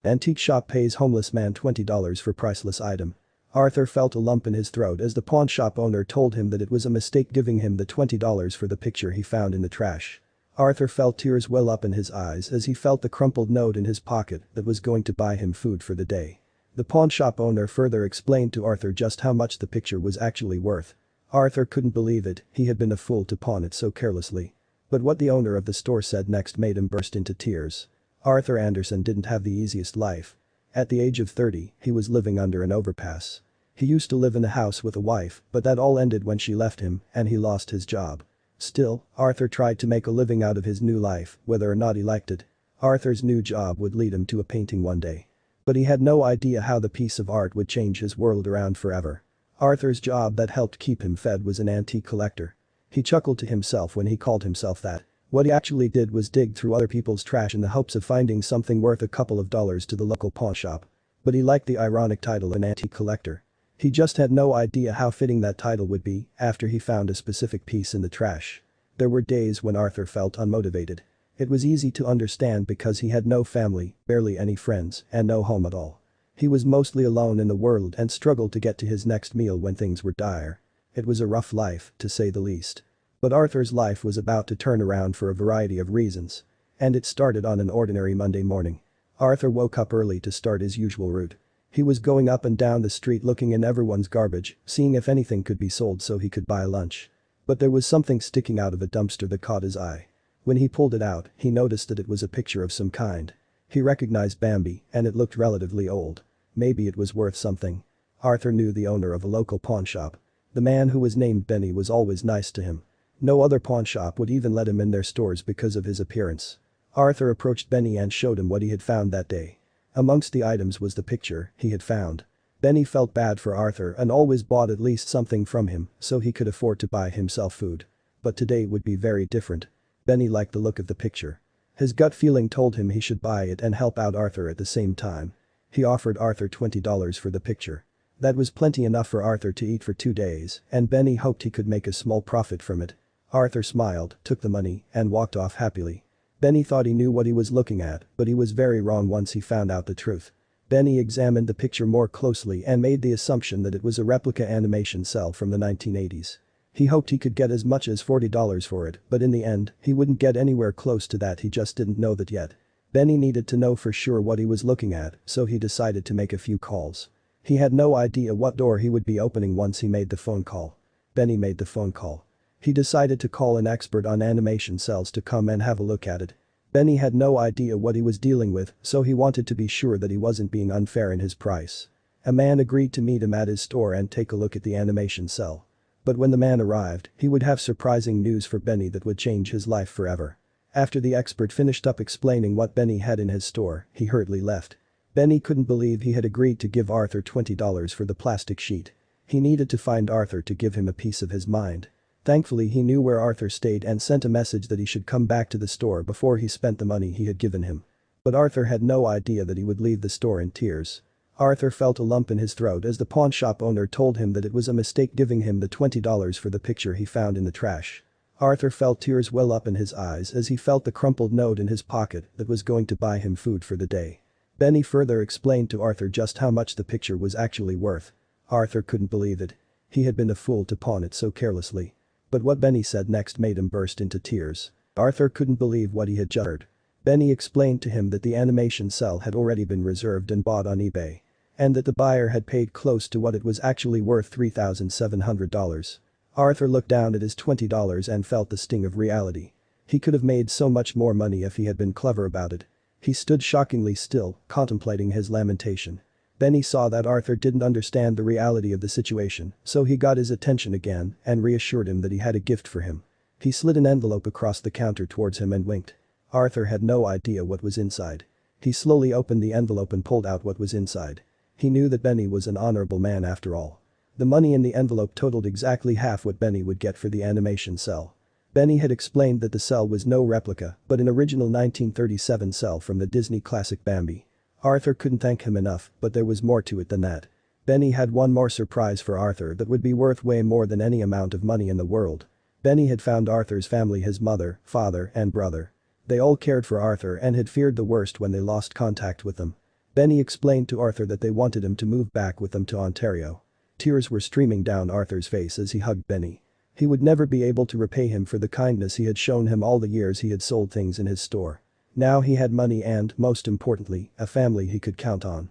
Antique shop pays homeless man $20 for priceless item. Arthur felt a lump in his throat as the pawn shop owner told him that it was a mistake giving him the $20 for the picture he found in the trash. Arthur felt tears well up in his eyes as he felt the crumpled note in his pocket that was going to buy him food for the day. The pawn shop owner further explained to Arthur just how much the picture was actually worth. Arthur couldn't believe it, he had been a fool to pawn it so carelessly. But what the owner of the store said next made him burst into tears. Arthur Anderson didn't have the easiest life. At the age of 30, he was living under an overpass. He used to live in a house with a wife, but that all ended when she left him and he lost his job. Still, Arthur tried to make a living out of his new life, whether or not he liked it. Arthur's new job would lead him to a painting one day. But he had no idea how the piece of art would change his world around forever. Arthur's job that helped keep him fed was an antique collector. He chuckled to himself when he called himself that. What he actually did was dig through other people's trash in the hopes of finding something worth a couple of dollars to the local pawn shop. But he liked the ironic title an antique collector. He just had no idea how fitting that title would be after he found a specific piece in the trash. There were days when Arthur felt unmotivated. It was easy to understand because he had no family, barely any friends, and no home at all. He was mostly alone in the world and struggled to get to his next meal when things were dire. It was a rough life, to say the least. But Arthur's life was about to turn around for a variety of reasons. And it started on an ordinary Monday morning. Arthur woke up early to start his usual route. He was going up and down the street looking in everyone's garbage, seeing if anything could be sold so he could buy lunch. But there was something sticking out of a dumpster that caught his eye. When he pulled it out, he noticed that it was a picture of some kind. He recognized Bambi, and it looked relatively old. Maybe it was worth something. Arthur knew the owner of a local pawn shop. The man who was named Benny was always nice to him. No other pawn shop would even let him in their stores because of his appearance. Arthur approached Benny and showed him what he had found that day. Amongst the items was the picture he had found. Benny felt bad for Arthur and always bought at least something from him so he could afford to buy himself food. But today would be very different. Benny liked the look of the picture. His gut feeling told him he should buy it and help out Arthur at the same time. He offered Arthur $20 for the picture. That was plenty enough for Arthur to eat for 2 days, and Benny hoped he could make a small profit from it. Arthur smiled, took the money, and walked off happily. Benny thought he knew what he was looking at, but he was very wrong once he found out the truth. Benny examined the picture more closely and made the assumption that it was a replica animation cell from the 1980s. He hoped he could get as much as $40 for it, but in the end, he wouldn't get anywhere close to that, he just didn't know that yet. Benny needed to know for sure what he was looking at, so he decided to make a few calls. He had no idea what door he would be opening once he made the phone call. Benny made the phone call. He decided to call an expert on animation cells to come and have a look at it. Benny had no idea what he was dealing with, so he wanted to be sure that he wasn't being unfair in his price. A man agreed to meet him at his store and take a look at the animation cell. But when the man arrived, he would have surprising news for Benny that would change his life forever. After the expert finished up explaining what Benny had in his store, he hurriedly left. Benny couldn't believe he had agreed to give Arthur $20 for the plastic sheet. He needed to find Arthur to give him a piece of his mind. Thankfully he knew where Arthur stayed and sent a message that he should come back to the store before he spent the money he had given him. But Arthur had no idea that he would leave the store in tears. Arthur felt a lump in his throat as the pawn shop owner told him that it was a mistake giving him the $20 for the picture he found in the trash. Arthur felt tears well up in his eyes as he felt the crumpled note in his pocket that was going to buy him food for the day. Benny further explained to Arthur just how much the picture was actually worth. Arthur couldn't believe it. He had been a fool to pawn it so carelessly. But what Benny said next made him burst into tears. Arthur couldn't believe what he had just heard. Benny explained to him that the animation cell had already been reserved and bought on eBay. And that the buyer had paid close to what it was actually worth, $3,700. Arthur looked down at his $20 and felt the sting of reality. He could have made so much more money if he had been clever about it. He stood shockingly still, contemplating his lamentation. Benny saw that Arthur didn't understand the reality of the situation, so he got his attention again and reassured him that he had a gift for him. He slid an envelope across the counter towards him and winked. Arthur had no idea what was inside. He slowly opened the envelope and pulled out what was inside. He knew that Benny was an honorable man after all. The money in the envelope totaled exactly half what Benny would get for the animation cell. Benny had explained that the cell was no replica but an original 1937 cell from the Disney classic Bambi. Arthur couldn't thank him enough, but there was more to it than that. Benny had one more surprise for Arthur that would be worth way more than any amount of money in the world. Benny had found Arthur's family, his mother, father, and brother. They all cared for Arthur and had feared the worst when they lost contact with them. Benny explained to Arthur that they wanted him to move back with them to Ontario. Tears were streaming down Arthur's face as he hugged Benny. He would never be able to repay him for the kindness he had shown him all the years he had sold things in his store. Now he had money and, most importantly, a family he could count on.